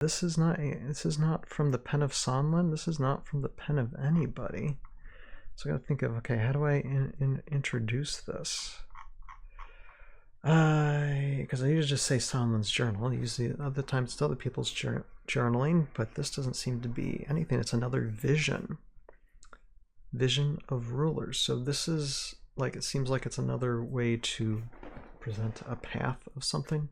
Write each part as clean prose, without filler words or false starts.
This is not from the pen of Sonlen. This is not from the pen of anybody. So I gotta think of, okay, how do I introduce this? Because I usually just say Sonlen's journal. Usually other times it's other people's journaling, but this doesn't seem to be anything. It's another vision. Vision of rulers. So this is like, it seems like it's another way to present a path of something,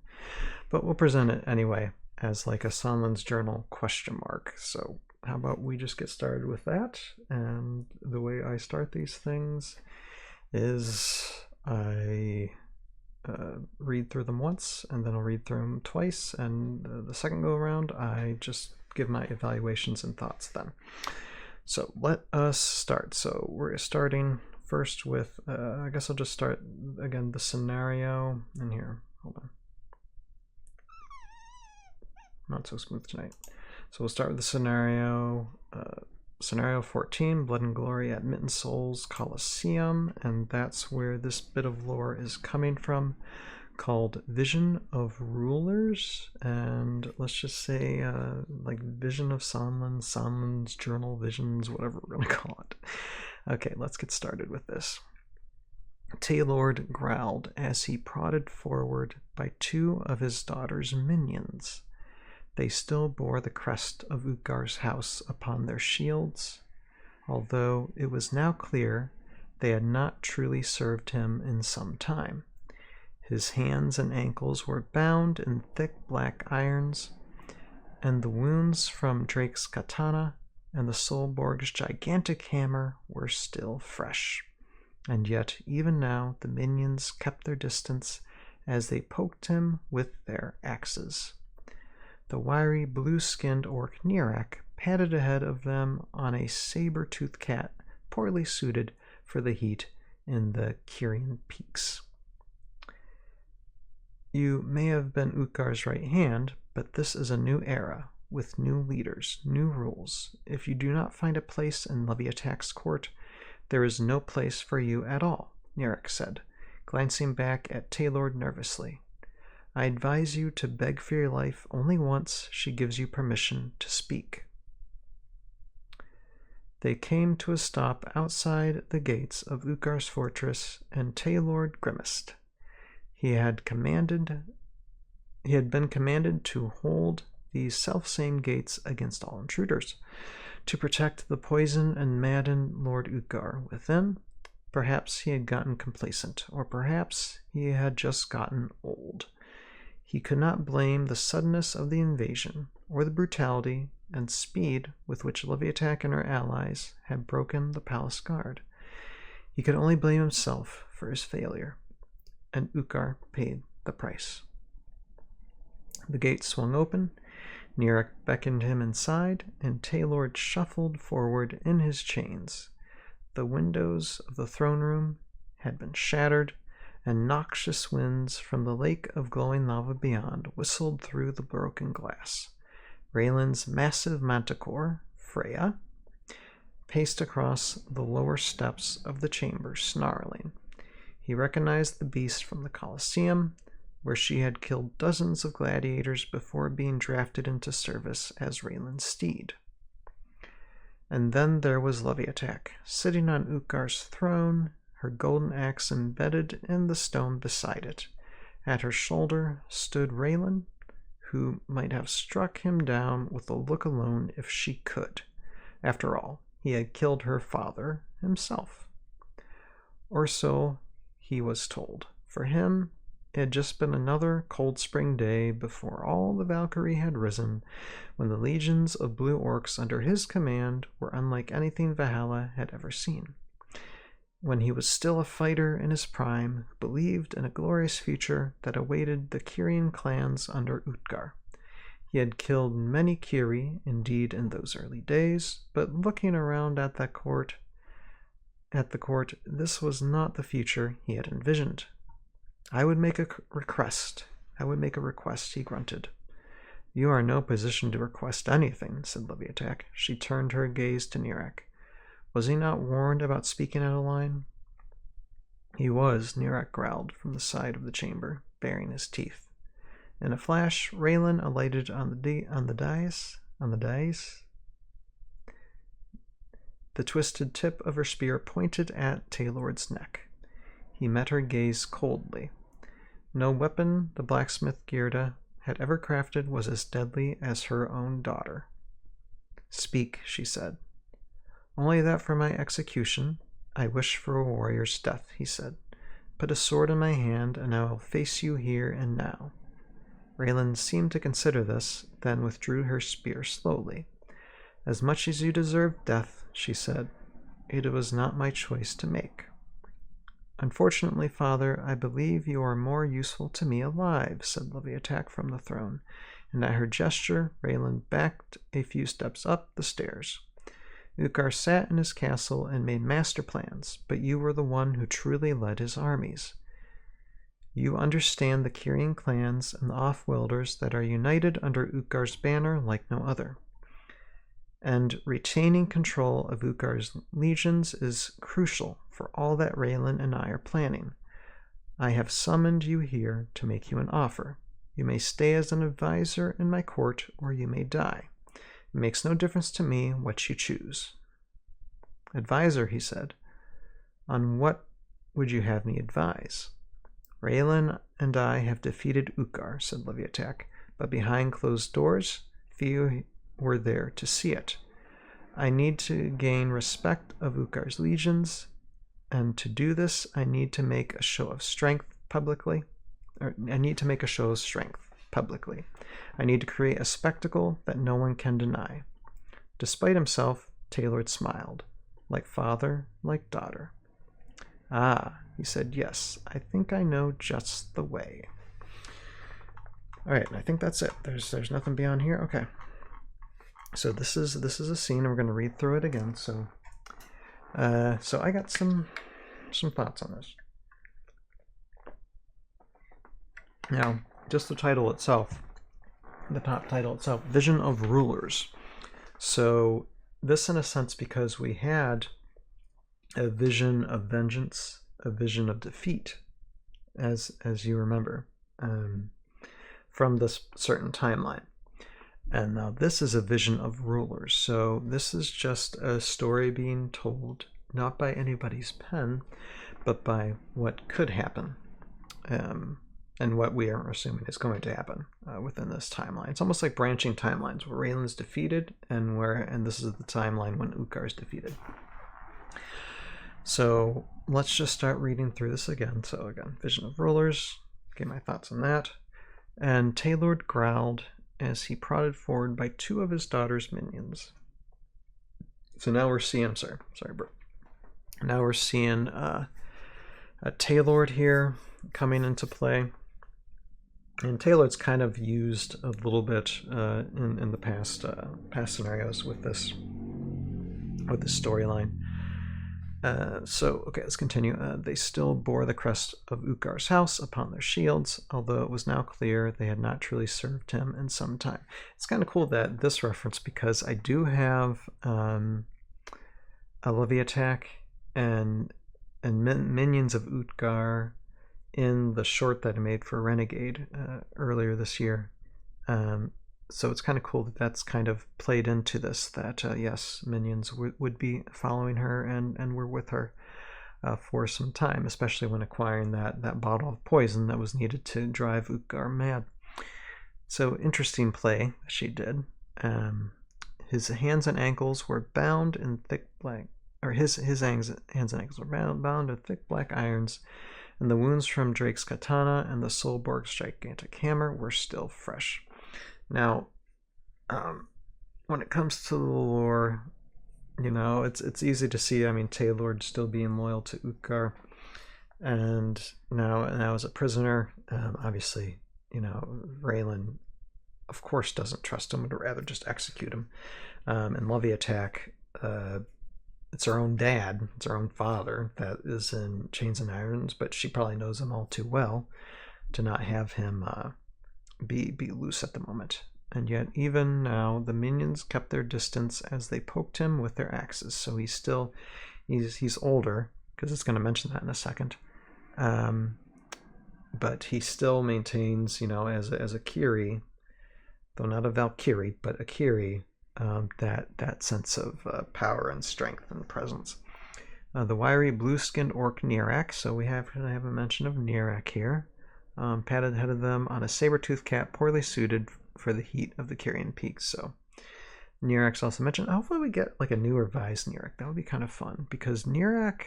but we'll present it anyway as like a Sonlen's journal question mark. So how about we just get started with that? And the way I start these things is I read through them once, and then I'll read through them twice, and the second go around I just give my evaluations and thoughts then. So let us start. So we're starting first with, I guess I'll just start again the scenario in here. Hold on. Not so smooth tonight. So we'll start with the scenario. Scenario 14, Blood and Glory at Mitten Soul's Coliseum, and that's where this bit of lore is coming from, called Vision of Rulers, and let's just say like Vision of Sonlen, Sonlen's journal visions, whatever we're gonna call it. Okay, let's get started with this. Taylord growled as he prodded forward by two of his daughter's minions. They still bore the crest of Utgar's house upon their shields, although it was now clear they had not truly served him in some time. His hands and ankles were bound in thick black irons, and the wounds from Drake's katana and the Solborg's gigantic hammer were still fresh. And yet, even now, the minions kept their distance as they poked him with their axes. The wiry, blue-skinned orc Nirak padded ahead of them on a saber-toothed cat, poorly suited for the heat in the Kyrian peaks. You may have been Utgar's right hand, but this is a new era, with new leaders, new rules. If you do not find a place in Leviatak's court, there is no place for you at all, Nirak said, glancing back at Taylord nervously. I advise you to beg for your life only once she gives you permission to speak. They came to a stop outside the gates of Utgar's fortress, and Taylord grimaced. He had been commanded to hold these selfsame gates against all intruders, to protect the poison and madden Lord Utgar within. Perhaps he had gotten complacent, or perhaps he had just gotten old. He could not blame the suddenness of the invasion, or the brutality and speed with which Leviatak and her allies had broken the palace guard. He could only blame himself for his failure, and Utgar paid the price. The gate swung open, Nirak beckoned him inside, and Taylord shuffled forward in his chains. The windows of the throne room had been shattered, and noxious winds from the lake of glowing lava beyond whistled through the broken glass. Raylan's massive manticore, Freya, paced across the lower steps of the chamber, snarling. He recognized the beast from the Colosseum, where she had killed dozens of gladiators before being drafted into service as Raylan's steed. And then there was Leviatak, sitting on Utgar's throne, her golden axe embedded in the stone beside it. At her shoulder stood Raylan, who might have struck him down with a look alone if she could. After all, he had killed her father himself. Or so he was told. For him, it had just been another cold spring day before all the Valkyrie had risen, when the legions of blue orcs under his command were unlike anything Valhalla had ever seen. When he was still a fighter in his prime, who believed in a glorious future that awaited the Kyrian clans under Utgar. He had killed many Kyri, indeed, in those early days, but looking around at the court, this was not the future he had envisioned. I would make a request, he grunted. You are in no position to request anything, said Leviatak. She turned her gaze to Nirak. Was he not warned about speaking out of line? He was, Nirak growled from the side of the chamber, baring his teeth. In a flash, Raylan alighted on the dais. The twisted tip of her spear pointed at Taylord's neck. He met her gaze coldly. No weapon the blacksmith Gerda had ever crafted was as deadly as her own daughter. Speak, she said. Only that for my execution, I wish for a warrior's death, he said. Put a sword in my hand, and I will face you here and now. Raylan seemed to consider this, then withdrew her spear slowly. As much as you deserve death, she said. It was not my choice to make. Unfortunately, Father, I believe you are more useful to me alive, said Leviatak from the throne, and at her gesture, Raylan backed a few steps up the stairs. Uthgar sat in his castle and made master plans, but you were the one who truly led his armies. You understand the Kyrian clans and the off-worlders that are united under Uthgar's banner like no other. And retaining control of Uthgar's legions is crucial for all that Raylan and I are planning. I have summoned you here to make you an offer. You may stay as an advisor in my court, or you may die. It makes no difference to me what you choose. Advisor, he said. On what would you have me advise? Raylan and I have defeated Uthgar, said Leviatak, but behind closed doors, few were there to see it. I need to gain respect of Uthgar's legions, and to do this, I need to make a show of strength publicly. I need to create a spectacle that no one can deny. Despite himself, Taylor smiled, like father, like daughter. Ah, he said, yes, I think I know just the way. All right, I think that's it. There's nothing beyond here. Okay. So this is a scene, and we're going to read through it again. So I got some thoughts on this. Now, just the title itself, the top title itself, Vision of Rulers. So this, in a sense, because we had a vision of vengeance, a vision of defeat, as you remember, from this certain timeline. And now this is a vision of rulers. So this is just a story being told, not by anybody's pen, but by what could happen, and what we are assuming is going to happen within this timeline. It's almost like branching timelines, where Raylan's defeated, and this is the timeline when Uthgar is defeated. So let's just start reading through this again. So again, Vision of Rulers, get my thoughts on that. And Taylord growled as he prodded forward by two of his daughter's minions. So now we're seeing, sorry, bro. Now we're seeing a Taylord here coming into play. And Taylord's kind of used a little bit in the past scenarios with this storyline. So, okay, let's continue. They still bore the crest of Uthgar's house upon their shields, although it was now clear they had not truly served him in some time. It's kind of cool that this reference, because I do have a Leviatak and minions of Uthgar in the short that I made for Renegade earlier this year. So it's kind of cool that that's kind of played into this, that yes, minions would be following her and were with her for some time, especially when acquiring that bottle of poison that was needed to drive Uthgar mad. So interesting play that she did. His hands and ankles were bound in thick black, or his hands and ankles were bound in thick black irons, and the wounds from Drake's katana and the Solborg's gigantic hammer were still fresh. Now, when it comes to the lore, you know, it's easy to see, I mean, Taylord still being loyal to Uthgar, and now as a prisoner, obviously, you know, Raylan, of course, doesn't trust him, would rather just execute him. And Leviatak, it's her own dad, it's her own father that is in chains and irons, but she probably knows him all too well to not have him be loose at the moment. And yet, even now, the minions kept their distance as they poked him with their axes. So he's he's older, because it's going to mention that in a second. but he still maintains, as a Kiri, though not a Valkyrie, but a Kiri, that sense of power and strength and presence. The wiry blue-skinned orc Nirak, so I have a mention of Nirak here, patted ahead of them on a saber-toothed cat poorly suited for the heat of the Kyrian peaks. So Nirak's also mentioned. Hopefully we get like a new revised Nirak. That would be kind of fun, because Nirak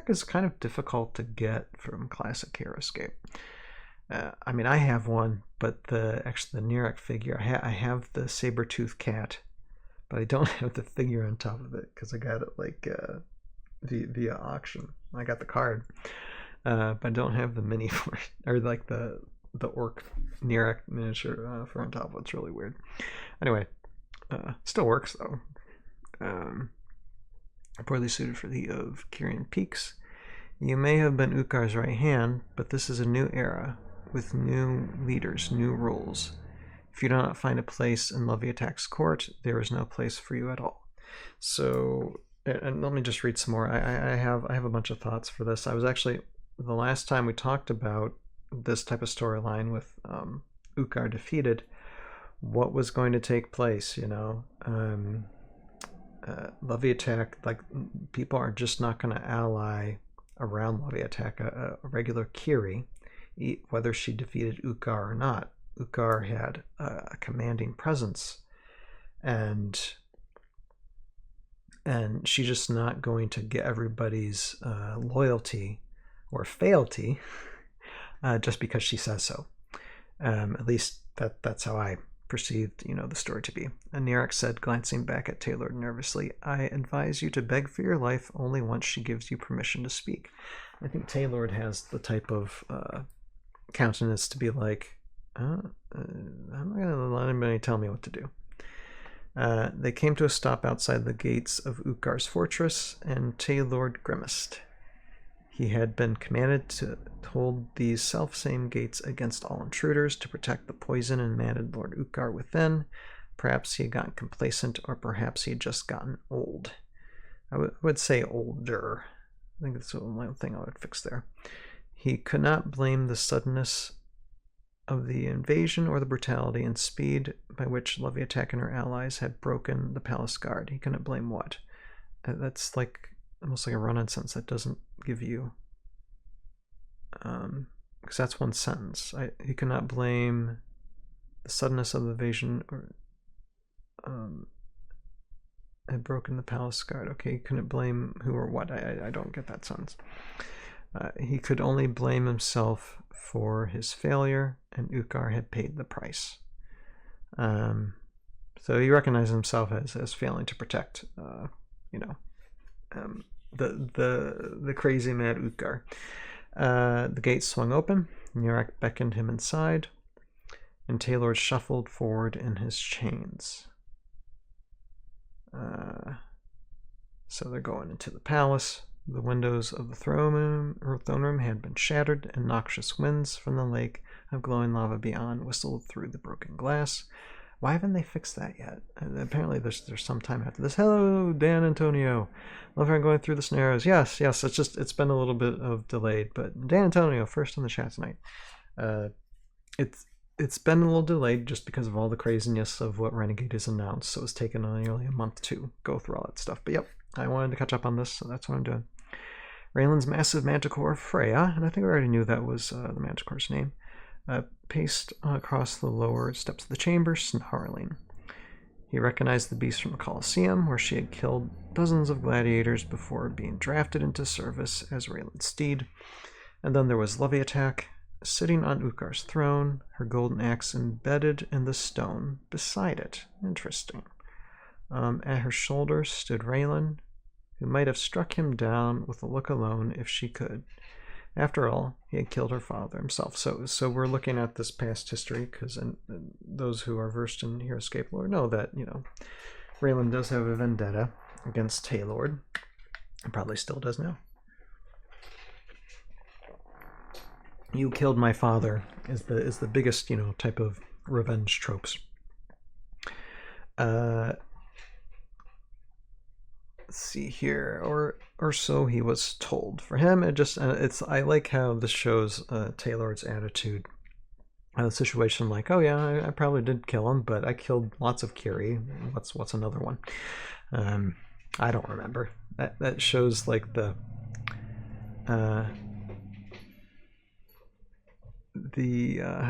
is kind of difficult to get from classic Heroscape. I mean, I have one, but the Nirak figure, I have the saber-toothed cat, but I don't have the figure on top of it because I got it like via auction. I got the card, but I don't have the mini for it, or like the orc Nirak miniature for on top of it. It's really weird. Anyway, still works though. Poorly suited for the heat of Kyrian peaks. You may have been Ukar's right hand, but this is a new era with new leaders, new rules. If you do not find a place in Leviatak's court, there is no place for you at all. So, and let me just read some more. I have a bunch of thoughts for this. I was actually, the last time we talked about this type of storyline with Ukar defeated, what was going to take place, Leviatak, like, people are just not going to ally around Leviatak a regular Kiri, whether she defeated Ukar or not. Ukar had a commanding presence, and she's just not going to get everybody's loyalty or fealty just because she says so. At least that's how I perceived, the story to be. And Nirak said, glancing back at Taylor nervously, "I advise you to beg for your life only once she gives you permission to speak." I think Taylor has the type of countenance to be like, I'm not going to let anybody tell me what to do. They came to a stop outside the gates of Ukar's fortress, and Taylor grimaced. He had been commanded to hold these self-same gates against all intruders to protect the poison and matted Lord Ukar within. Perhaps he had gotten complacent, or perhaps he had just gotten old. I would say older. I think that's the only thing I would fix there. He could not blame the suddenness of the invasion or the brutality and speed by which Leviatak and her allies had broken the palace guard. He couldn't blame what? That's like almost like a run-on sentence that doesn't give you, because that's one sentence. He could not blame the suddenness of the invasion or had broken the palace guard. Okay, he couldn't blame who or what. I don't get that sentence. He could only blame himself for his failure, and Ukar had paid the price. So he recognized himself as failing to protect, the crazy mad Ukar. The gate swung open. Nirak beckoned him inside, and Taylor shuffled forward in his chains. So they're going into the palace. The windows of the throne room had been shattered, and noxious winds from the lake of glowing lava beyond whistled through the broken glass. Why haven't they fixed that yet? Apparently there's some time after this. Hello, Dan Antonio. Love how I'm going through the scenarios. Yes, it's been a little bit of delayed, but Dan Antonio, first on the chat tonight. It's been a little delayed just because of all the craziness of what Renegade has announced, so it's taken nearly a month to go through all that stuff. But yep, I wanted to catch up on this, so that's what I'm doing. Raylan's massive manticore, Freya, and I think we already knew that was the manticore's name, paced across the lower steps of the chamber, snarling. He recognized the beast from the Colosseum, where she had killed dozens of gladiators before being drafted into service as Raylan's steed. And then there was Leviatak, sitting on Ukar's throne, her golden axe embedded in the stone beside it. Interesting. At her shoulder stood Raylan, who might have struck him down with a look alone if she could. After all, he had killed her father himself. So we're looking at this past history, because those who are versed in Heroscape lore know that, Raylan does have a vendetta against Taylor, and probably still does now. You killed my father is the biggest, type of revenge tropes. let's see here, or so he was told. For him, I like how this shows Taylor's attitude. The situation, like, oh yeah, I probably did kill him, but I killed lots of Kiri. What's another one? I don't remember. That shows like the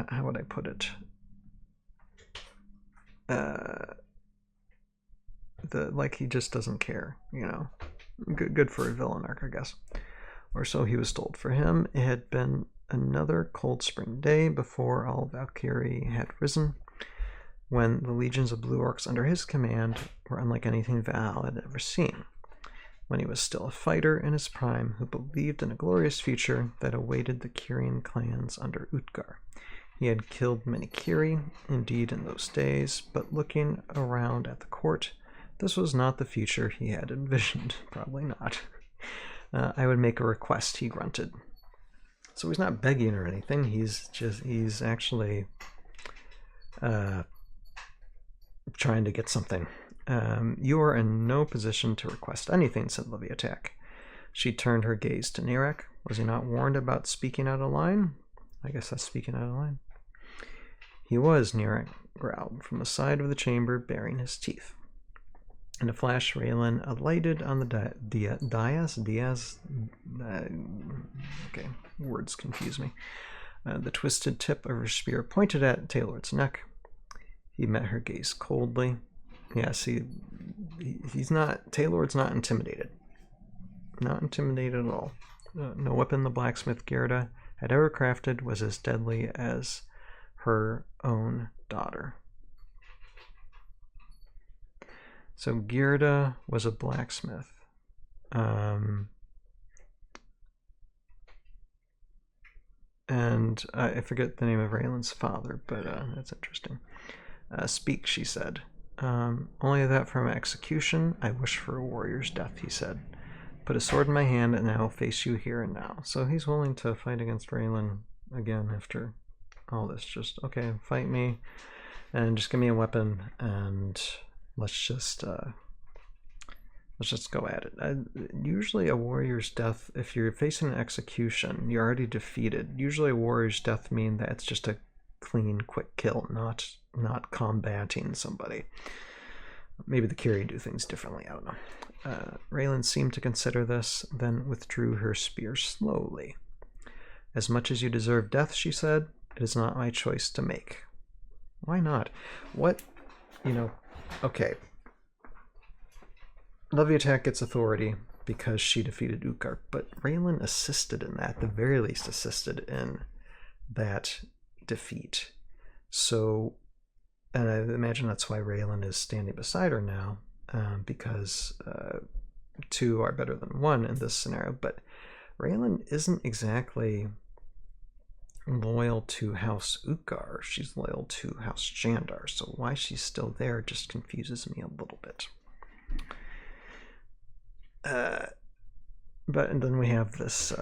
how would I put it? Like he just doesn't care, you know. Good for a villain arc, I guess. Or so he was told. For him, it had been another cold spring day before all Valkyrie had risen, when the legions of Blue Orcs under his command were unlike anything Val had ever seen. When he was still a fighter in his prime who believed in a glorious future that awaited the Kyrian clans under Utgar. He had killed many Kiri, indeed, in those days, but looking around at the court, this was not the future he had envisioned. Probably not. I would make a request, he grunted. So he's not begging or anything. He's actually trying to get something. You are in no position to request anything, said Leviatak. She turned her gaze to Nirek. Was he not warned about speaking out of line? I guess that's speaking out of line. He was, Nirek growled from the side of the chamber, baring his teeth. In a flash, Raylan alighted on the dais. Okay, words confuse me. The twisted tip of her spear pointed at Taylor's neck. He met her gaze coldly. Yeah, see, Taylor's not intimidated. Not intimidated at all. No weapon the blacksmith Gerda had ever crafted was as deadly as her own daughter. So Gerda was a blacksmith. And I forget the name of Raylan's father, but that's interesting. Speak, she said. Only that from execution. I wish for a warrior's death, he said. Put a sword in my hand and I will face you here and now. So he's willing to fight against Raylan again after all this. Just, okay, fight me and just give me a weapon and let's just go at it. Usually a warrior's death, if you're facing an execution, you're already defeated. Usually a warrior's death means that it's just a clean, quick kill, not combating somebody. Maybe the Kiri do things differently, I don't know. Raylan seemed to consider this, then withdrew her spear slowly. As much as you deserve death, she said, it is not my choice to make. Why not? What, okay. Leviatak gets authority because she defeated Utgar, but Raylan assisted in that, at the very least assisted in that defeat. So, and I imagine that's why Raylan is standing beside her now, because two are better than one in this scenario, but Raylan isn't exactly loyal to House Utgar. She's loyal to House Jandar, so why she's still there just confuses me a little bit. And then we have this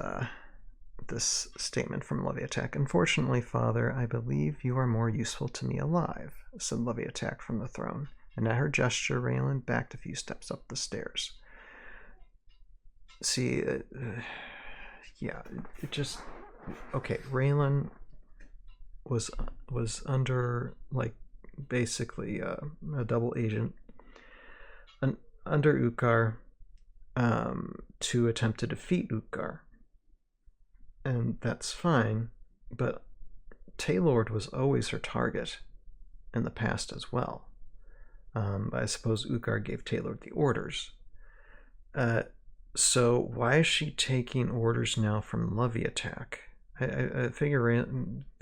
this statement from Leviatak. Unfortunately, Father, I believe you are more useful to me alive, said Leviatak from the throne, and at her gesture, Raylan backed a few steps up the stairs. See, yeah, it just, okay, Raylan was under, like, basically a double agent under Utgar to attempt to defeat Utgar. And that's fine, but Taylord was always her target in the past as well. I suppose Utgar gave Taylord the orders. So why is she taking orders now from Leviatak? I figured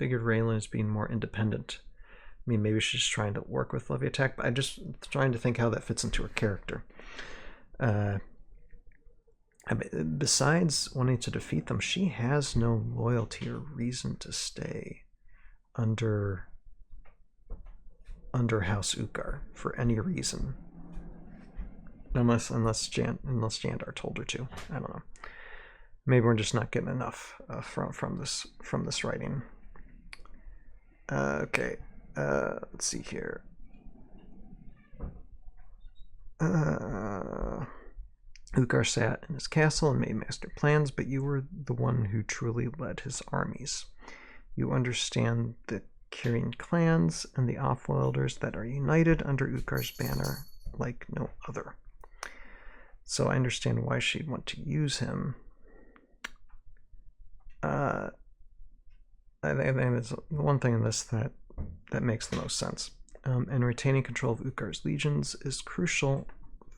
Raylan is being more independent. I mean, maybe she's trying to work with Leviatak, but I'm just trying to think how that fits into her character. Besides wanting to defeat them, she has no loyalty or reason to stay under House Utgar for any reason, unless Jandar told her to. I don't know. Maybe we're just not getting enough from this writing. Okay, let's see here. Uthgar sat in his castle and made master plans, but you were the one who truly led his armies. You understand the Kyrian clans and the Offworlders that are united under Uthgar's banner like no other. So I understand why she'd want to use him. I think there's one thing in this that makes the most sense. And retaining control of Uthgar's legions is crucial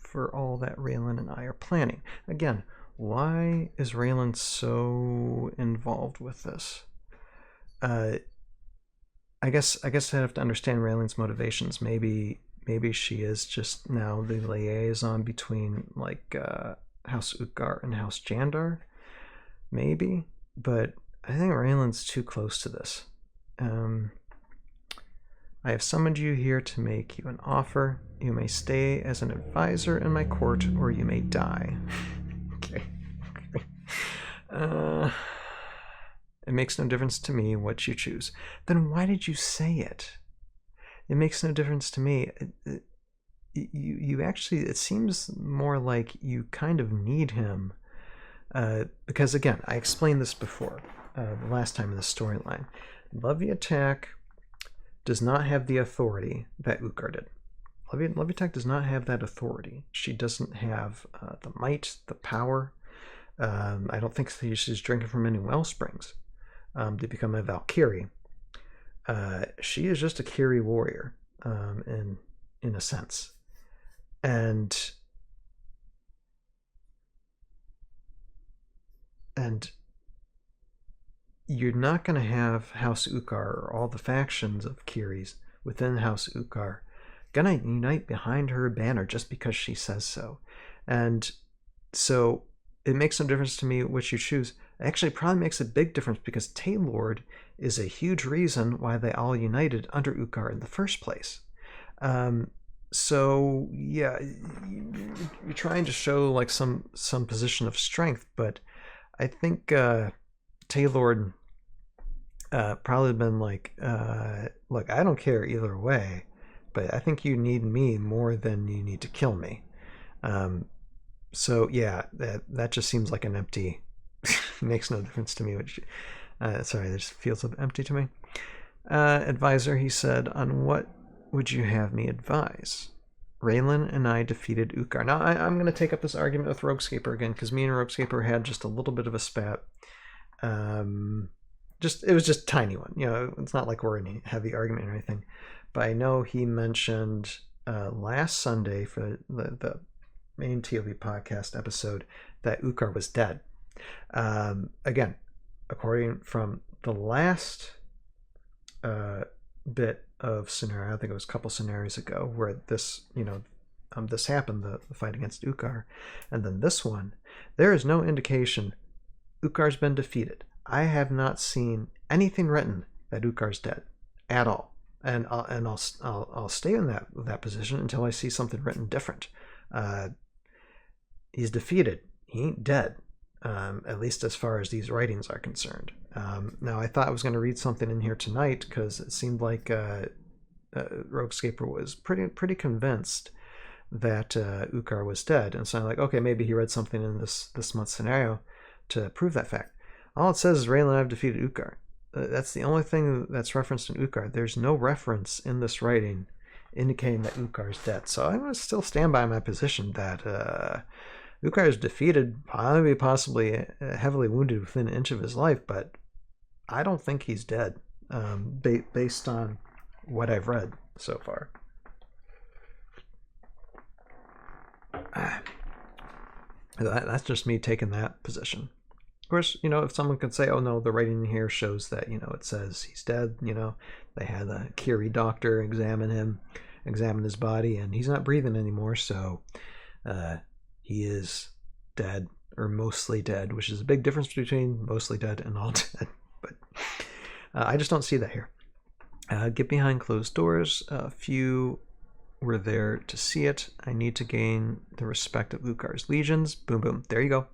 for all that Raylan and I are planning. Again, why is Raylan so involved with this? I guess I have to understand Raylan's motivations. Maybe she is just now the liaison between like House Uthgar and House Jandar. Maybe, but I think Raylan's too close to this. I have summoned you here to make you an offer. You may stay as an advisor in my court, or you may die. Okay. It makes no difference to me what you choose. Then why did you say it? It makes no difference to me. You actually, it seems more like you kind of need him. Because again, I explained this before, the last time in the storyline. Leviatak does not have the authority that Uthgar did. Leviatak does not have that authority. She doesn't have the might, the power. I don't think she's drinking from any well springs to become a Valkyrie. She is just a Kyrie warrior, in a sense. And you're not going to have House Uthgar or all the factions of Kyries within House Uthgar gonna unite behind her banner just because she says so. And so it makes no difference to me which you choose. It actually probably makes a big difference because Taylord is a huge reason why they all united under Uthgar in the first place. So yeah, you're trying to show like some position of strength, but I think Taylord probably been like, look, I don't care either way, but I think you need me more than you need to kill me. So yeah, that just seems like an empty, makes no difference to me. Which, sorry, this feels empty to me. Advisor, he said, on what would you have me advise? Raylan and I defeated Uthgar. Now, I'm going to take up this argument with Roguescaper again, because me and Roguescaper had just a little bit of a spat. It was just a tiny one. You know, it's not like we're in a heavy argument or anything. But I know he mentioned last Sunday for the main ToV podcast episode that Uthgar was dead. Again, according from the last bit of scenario, I think it was a couple scenarios ago, where this, this happened, the fight against Uthgar, and then this one, there is no indication Uthgar's been defeated. I have not seen anything written that Uthgar's dead at all, and I'll stay in that position until I see something written different. He's defeated. He ain't dead, at least as far as these writings are concerned. Now, I thought I was going to read something in here tonight because it seemed like Roguescaper was pretty convinced that Uthgar was dead, and so I'm like, okay, maybe he read something in this month's scenario to prove that fact. All it says is Raylan and I have defeated Uthgar. That's the only thing that's referenced in Uthgar. There's no reference in this writing indicating that Uthgar is dead. So I'm going to still stand by my position that Uthgar is defeated, possibly heavily wounded within an inch of his life, but I don't think he's dead, based on what I've read so far. That's just me taking that position. Of course, if someone could say, oh no, the writing here shows that, it says he's dead, they had a Kyrie doctor examine his body, and he's not breathing anymore, so he is dead, or mostly dead, which is a big difference between mostly dead and all dead. But I just don't see that here. Get behind closed doors. A few were there to see it. I need to gain the respect of Uthgar's legions. Boom, boom. There you go.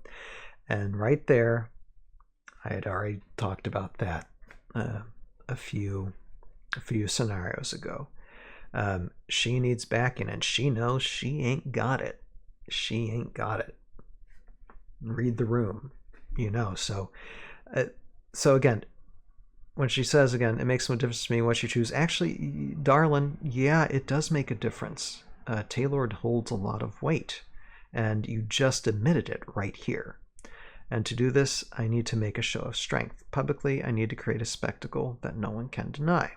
And right there, I had already talked about that a few scenarios ago. She needs backing, and she knows she ain't got it. She ain't got it. read the room, So, so again, when she says again, it makes no difference to me what you choose. Actually, darling, yeah, it does make a difference. Taylor holds a lot of weight, and you just admitted it right here. And to do this, I need to make a show of strength. Publicly, I need to create a spectacle that no one can deny.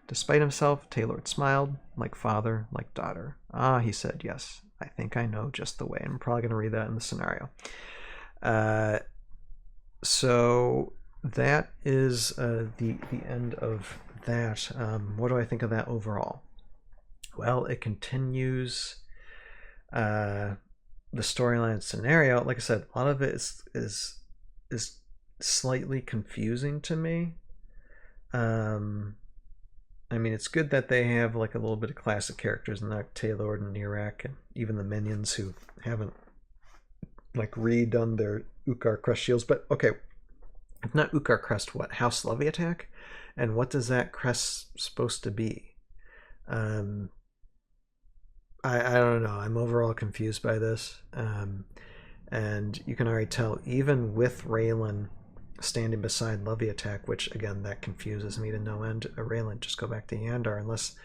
Despite himself, Taylor smiled, like father, like daughter. Ah, he said, yes, I think I know just the way. I'm probably going to read that in the scenario. So that is the end of that. What do I think of that overall? Well, it continues the storyline scenario. Like I said, a lot of it is slightly confusing to me. I mean, it's good that they have like a little bit of classic characters in that, Taylor and Nirak, and even the minions who haven't like redone their Ukkar crest shields. But okay, if not Ukkar crest, what? House Leviatak? And what does that crest supposed to be? I don't know. I'm overall confused by this. And you can already tell, even with Raylan standing beside Leviatak, which again, that confuses me to no end. Raylan, just go back to Yandar unless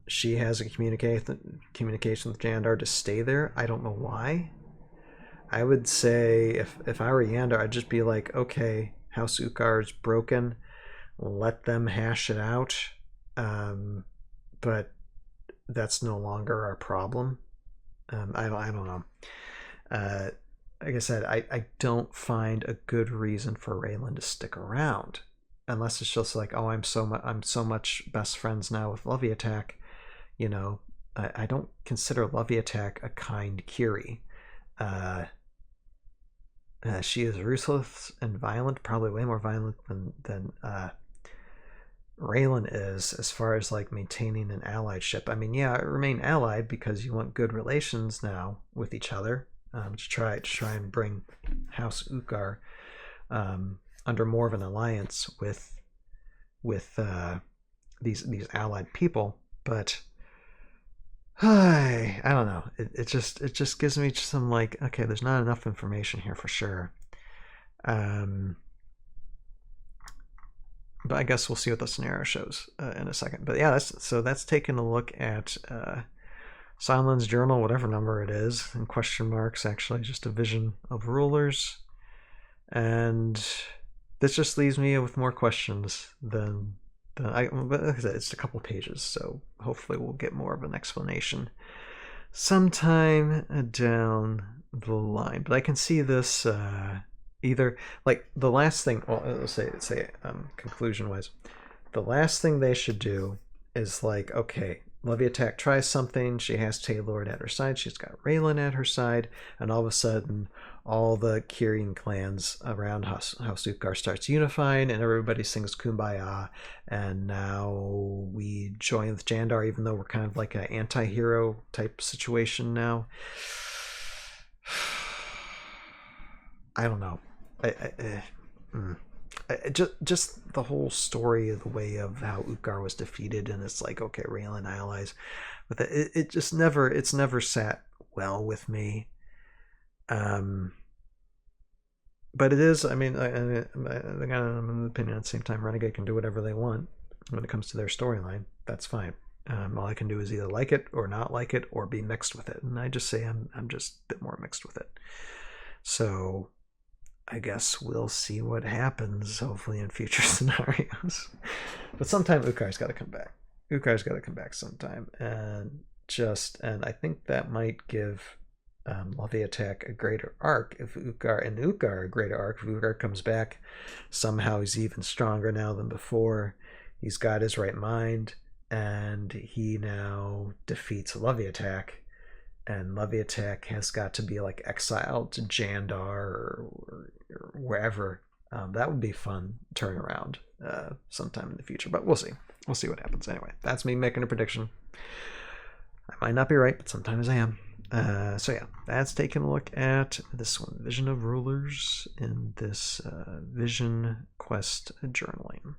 she has a communication with Yandar to stay there. I don't know why. I would say if I were Yandar, I'd just be like, okay, House Ukkar is broken. Let them hash it out. But that's no longer our problem. I don't know. Like I said, I don't find a good reason for Raylan to stick around, unless it's just like, oh, I'm so much best friends now with Leviatak. I don't consider Leviatak a kind Curie. She is ruthless and violent, probably way more violent than Raylan is, as far as like maintaining an allyship. I mean, yeah, remain allied because you want good relations now with each other. To try and bring House Ukkar under more of an alliance with these allied people, but I don't know. It just gives me some like, okay, there's not enough information here for sure. But I guess we'll see what the scenario shows in a second. But yeah, that's taking a look at Sonlen's journal, whatever number it is, in question marks, actually, just a vision of rulers. And this just leaves me with more questions than but like I said, it's a couple pages, so hopefully we'll get more of an explanation sometime down the line. But I can see this either, like, the last thing, well, let's say conclusion-wise, the last thing they should do is like, okay, Leviatak tries something, she has Taylor at her side, she's got Raylan at her side, and all of a sudden all the Kyrian clans around House Ukkar starts unifying and everybody sings Kumbaya, and now we join with Jandar, even though we're kind of like an anti-hero type situation now. I don't know. Just the whole story of the way of how Ukkar was defeated, and it's like, okay, Raylan allies, but it's never sat well with me. But it is, I mean, I'm in the opinion at the same time, Renegade can do whatever they want when it comes to their storyline. That's fine. All I can do is either like it or not like it or be mixed with it, and I just say I'm just a bit more mixed with it. So I guess we'll see what happens, hopefully, in future scenarios. But sometime Ukkar's got to come back. Ukkar's got to come back sometime, and I think that might give Leviatak a greater arc if Ukkar a greater arc. If Ukkar comes back, somehow he's even stronger now than before. He's got his right mind, and he now defeats Leviatak. And Leviatak has got to be like exiled to Jandar or wherever. That would be fun turnaround sometime in the future, but we'll see. We'll see what happens. Anyway, that's me making a prediction. I might not be right, but sometimes I am. So yeah, that's taking a look at this one, Vision of Rulers, in this Vision Quest journaling.